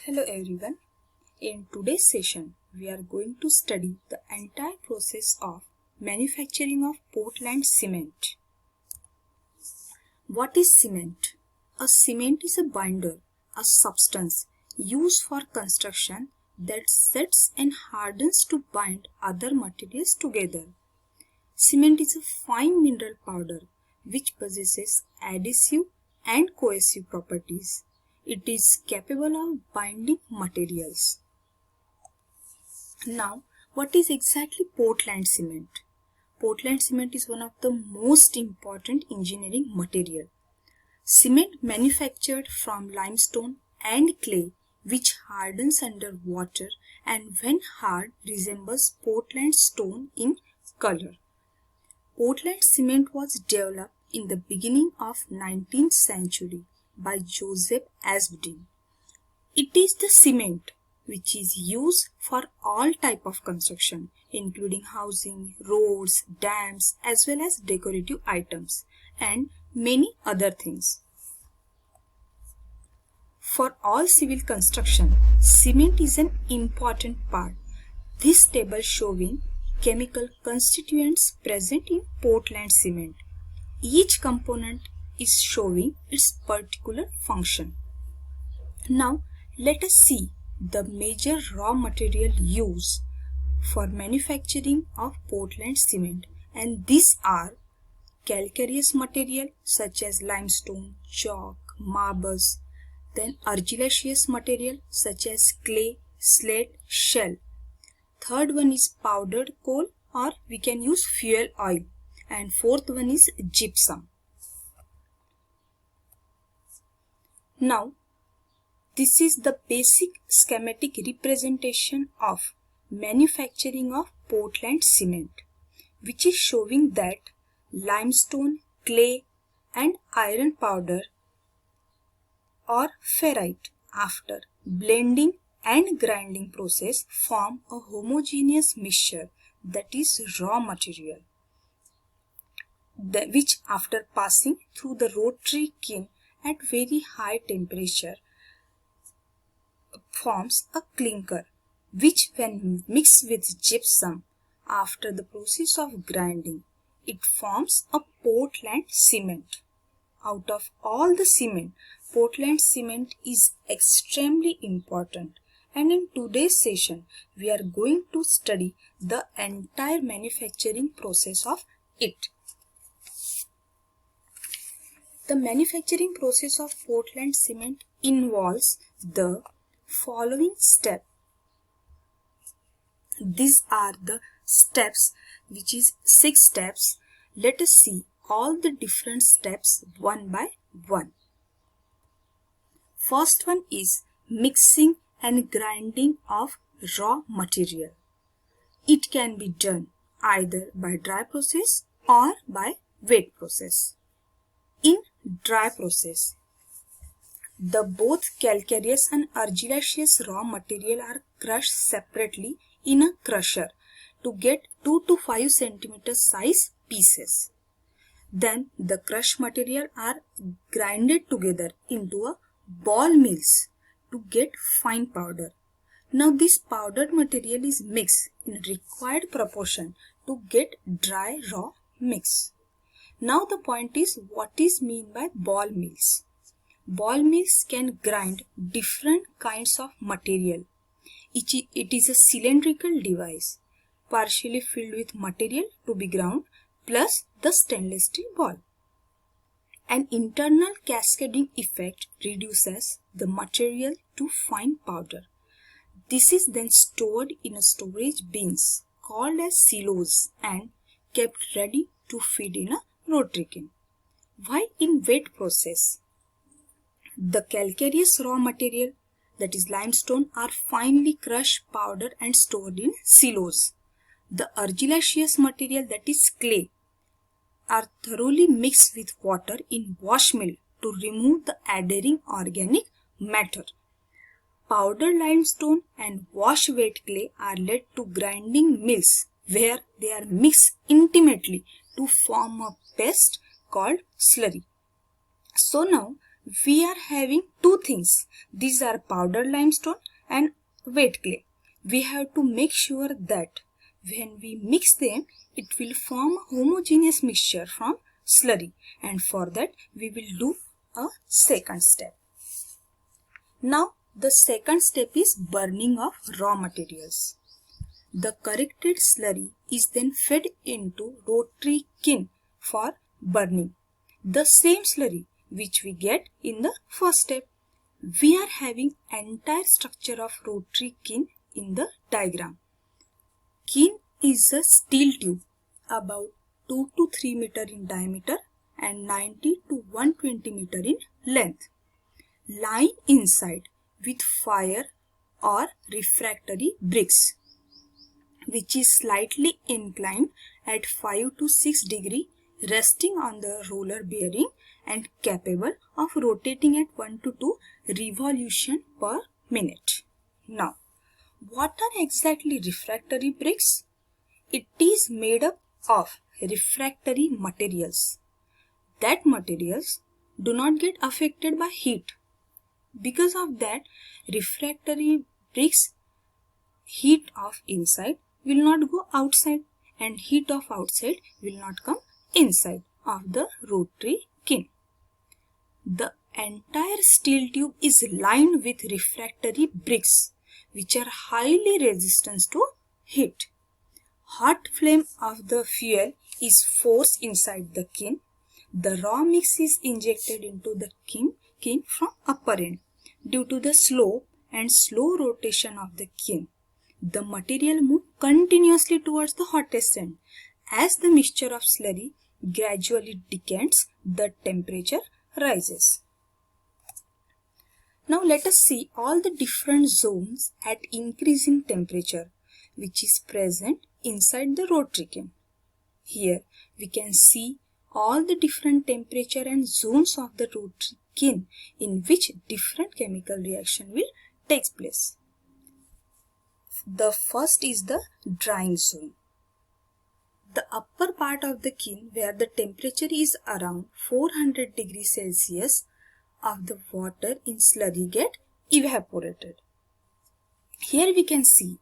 Hello everyone. In today's session, we are going to study the entire process of manufacturing of Portland cement. What is cement? A cement is a binder, a substance used for construction that sets and hardens to bind other materials together. Cement is a fine mineral powder which possesses adhesive and cohesive properties. It is capable of binding materials. Now, what is exactly Portland cement? Portland cement is one of the most important engineering material. Cement manufactured from limestone and clay which hardens under water and when hard resembles Portland stone in color. Portland cement was developed in the beginning of 19th century by Joseph Aspdin. It is the cement which is used for all type of construction including housing, roads, dams as well as decorative items and many other things. For all civil construction, cement is an important part. This table showing chemical constituents present in Portland cement. Each component is showing its particular function. Now, let us see the major raw material used for manufacturing of Portland cement, and these are calcareous material such as limestone, chalk, marbles, then argillaceous material such as clay, slate, shell. Third one is powdered coal or we can use fuel oil, and fourth one is gypsum. Now, this is the basic schematic representation of manufacturing of Portland cement, which is showing that limestone, clay and iron powder or ferrite after blending and grinding process form a homogeneous mixture, that is raw material, which after passing through the rotary kiln at very high temperature forms a clinker, which when mixed with gypsum after the process of grinding, it forms a Portland cement. Out of all the cement, Portland cement is extremely important, and in today's session we are going to study the entire manufacturing process of it. The manufacturing process of Portland cement involves the following steps. These are the steps, which is 6 steps. Let us see all the different steps one by one. First one is mixing and grinding of raw material. It can be done either by dry process or by wet process. In dry process, the both calcareous and argillaceous raw material are crushed separately in a crusher to get 2 to 5 cm size pieces. Then the crushed material are grinded together into a ball mills to get fine powder. Now this powdered material is mixed in required proportion to get dry raw mix. Now the point is, what is mean by ball mills? Ball mills can grind different kinds of material. It is a cylindrical device partially filled with material to be ground plus the stainless steel ball. An internal cascading effect reduces the material to fine powder. This is then stored in a storage bins called as silos and kept ready to feed in a rotary kiln. While in wet process, the calcareous raw material, that is limestone, are finely crushed, powdered and stored in silos. The argillaceous material, that is clay, are thoroughly mixed with water in wash mill to remove the adhering organic matter. Powdered limestone and wash wet clay are led to grinding mills where they are mixed intimately to form a paste called slurry. So now we are having two things. These are powdered limestone and wet clay. We have to make sure that when we mix them, it will form a homogeneous mixture from slurry, and for that we will do a second step. Now the second step is burning of raw materials. The corrected slurry is then fed into rotary kiln for burning. The same slurry which we get in the first step. We are having entire structure of rotary kiln in the diagram. Kiln is a steel tube about 2 to 3 meter in diameter and 90 to 120 meter in length. Line inside with fire or refractory bricks, which is slightly inclined at 5 to 6 degree, resting on the roller bearing and capable of rotating at 1 to 2 revolutions per minute. Now, what are exactly refractory bricks? It is made up of refractory materials. That materials do not get affected by heat. Because of that, refractory bricks heat of inside will not go outside and heat of outside will not come inside of the rotary kiln. The entire steel tube is lined with refractory bricks which are highly resistant to heat. Hot flame of the fuel is forced inside the kiln. The raw mix is injected into the kiln from upper end. Due to the slope and slow rotation of the kiln, the material moves continuously towards the hottest end. As the mixture of slurry gradually decants, the temperature rises. Now let us see all the different zones at increasing temperature which is present inside the rotary kiln. Here we can see all the different temperature and zones of the rotary kiln in which different chemical reaction will take place. The first is the drying zone. The upper part of the kiln where the temperature is around 400 degrees Celsius of the water in slurry get evaporated. Here we can see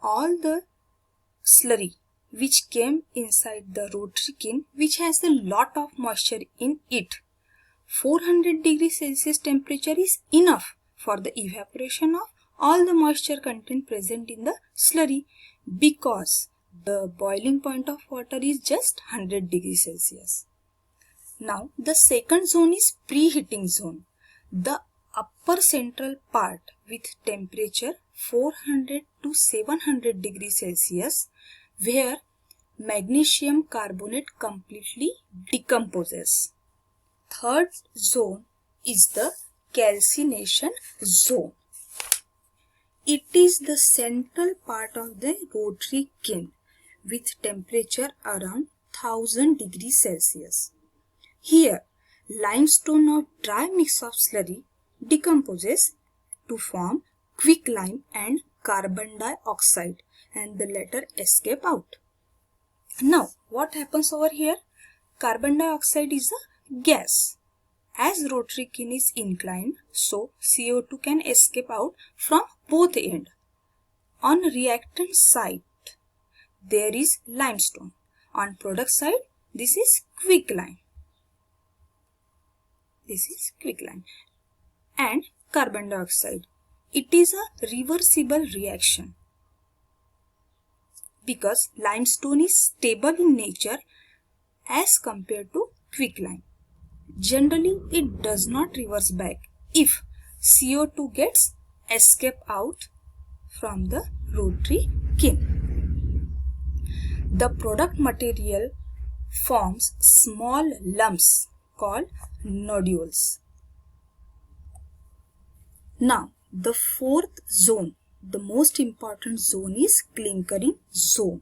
all the slurry which came inside the rotary kiln which has a lot of moisture in it. 400 degrees Celsius temperature is enough for the evaporation of all the moisture content present in the slurry because the boiling point of water is just 100 degrees Celsius. Now the second zone is preheating zone. The upper central part with temperature 400 to 700 degrees Celsius where magnesium carbonate completely decomposes. Third zone is the calcination zone. It is the central part of the rotary kiln with temperature around 1000 degrees Celsius. Here, limestone or dry mix of slurry decomposes to form quicklime and carbon dioxide and the latter escape out. Now, what happens over here? Carbon dioxide is a gas. As rotary kiln is inclined, so CO2 can escape out from both ends. On reactant side, there is limestone. On product side, this is quicklime. And carbon dioxide. It is a reversible reaction because limestone is stable in nature as compared to quicklime. Generally, it does not reverse back if CO2 gets escape out from the rotary kiln. The product material forms small lumps called nodules. Now, the fourth zone, the most important zone is clinkering zone.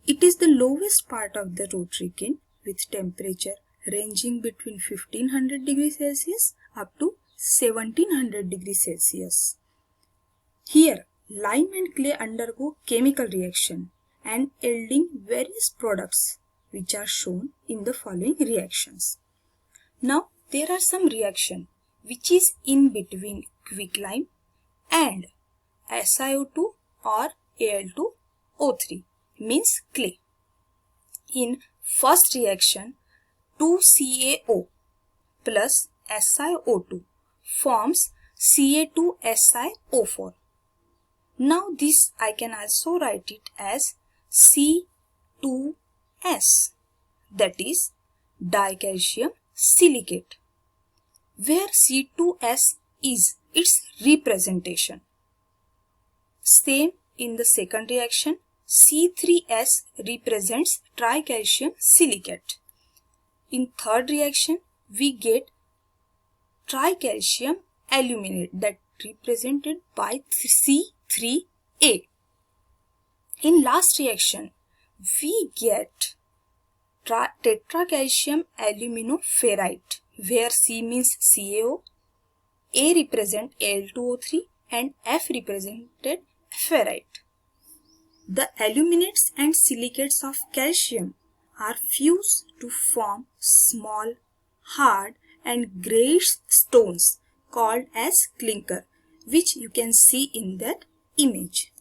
It is the lowest part of the rotary kiln with temperature ranging between 1500 degrees Celsius up to 1700 degrees Celsius. Here, lime and clay undergo chemical reaction and yielding various products which are shown in the following reactions. Now, there are some reaction which is in between quicklime and SiO2 or Al2O3 means clay. In first reaction, 2CaO plus SiO2 forms Ca2SiO4. Now this I can also write it as C2S, that is dicalcium silicate, where C2S is its representation. Same in the second reaction, C3S represents tricalcium silicate. In third reaction, we get tricalcium aluminate, that represented by C3A. In last reaction, we get tetracalcium aluminoferrite, where C means CaO, A represent Al2O3 and F represented ferrite. The aluminates and silicates of calcium are fused to form small, hard and greyish stones called as clinker, which you can see in that image.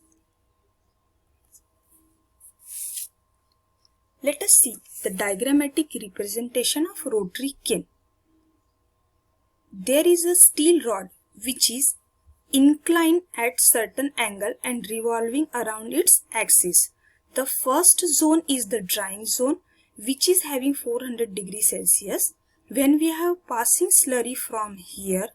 Let us see the diagrammatic representation of rotary kiln. There is a steel rod which is inclined at certain angle and revolving around its axis. The first zone is the drying zone, which is having 400 degrees Celsius. When we have passing slurry from here,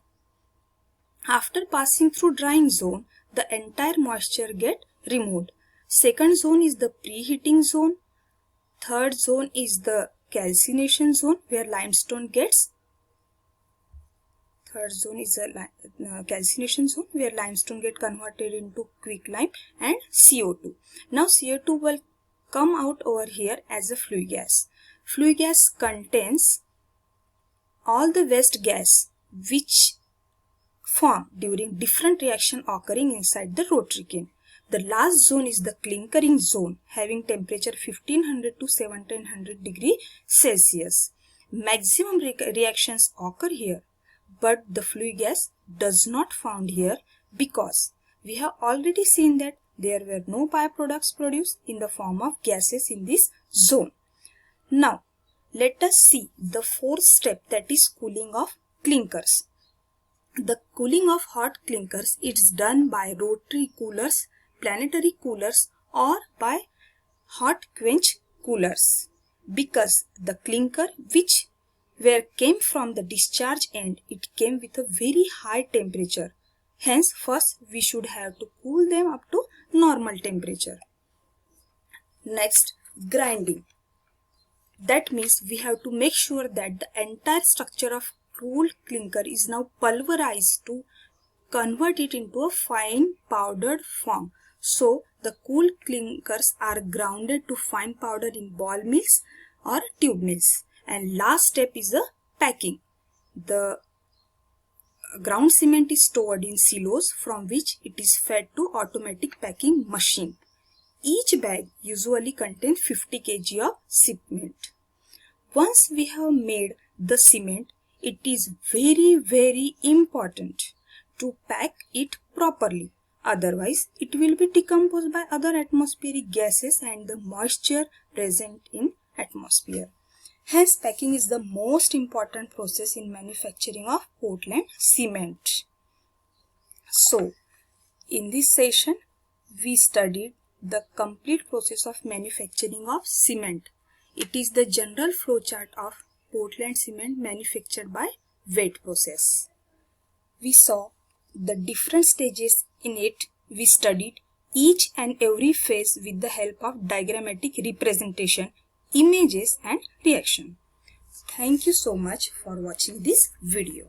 after passing through drying zone, the entire moisture get removed. Second zone is the preheating zone. Third zone is the calcination zone, where limestone gets. Third zone is a calcination zone, where limestone get converted into quicklime and CO2. Now CO2 will come out over here as a flue gas. Flue gas contains all the waste gas which form during different reaction occurring inside the rotary kiln. The last zone is the clinkering zone, having temperature 1500 to 1700 degree Celsius. Maximum reactions occur here, but the flue gas does not found here because we have already seen that there were no byproducts produced in the form of gases in this zone. Now, let us see the fourth step, that is cooling of clinkers. The cooling of hot clinkers is done by rotary coolers, planetary coolers or by hot quench coolers, because the clinker which came from the discharge end, it came with a very high temperature. Hence, first we should have to cool them up to normal temperature. Next, grinding. That means we have to make sure that the entire structure of cooled clinker is now pulverized to convert it into a fine powdered form. So, the cooled clinkers are grounded to fine powder in ball mills or tube mills. And last step is the packing. The ground cement is stored in silos from which it is fed to automatic packing machine. Each bag usually contains 50 kg of cement. Once we have made the cement, it is very important to pack it properly. Otherwise, it will be decomposed by other atmospheric gases and the moisture present in atmosphere. Hence, packing is the most important process in manufacturing of Portland cement. So, in this session, we studied the complete process of manufacturing of cement. It is the general flowchart of Portland cement manufactured by wet process. We saw the different stages in it. We studied each and every phase with the help of diagrammatic representation, images and reaction. Thank you so much for watching this video.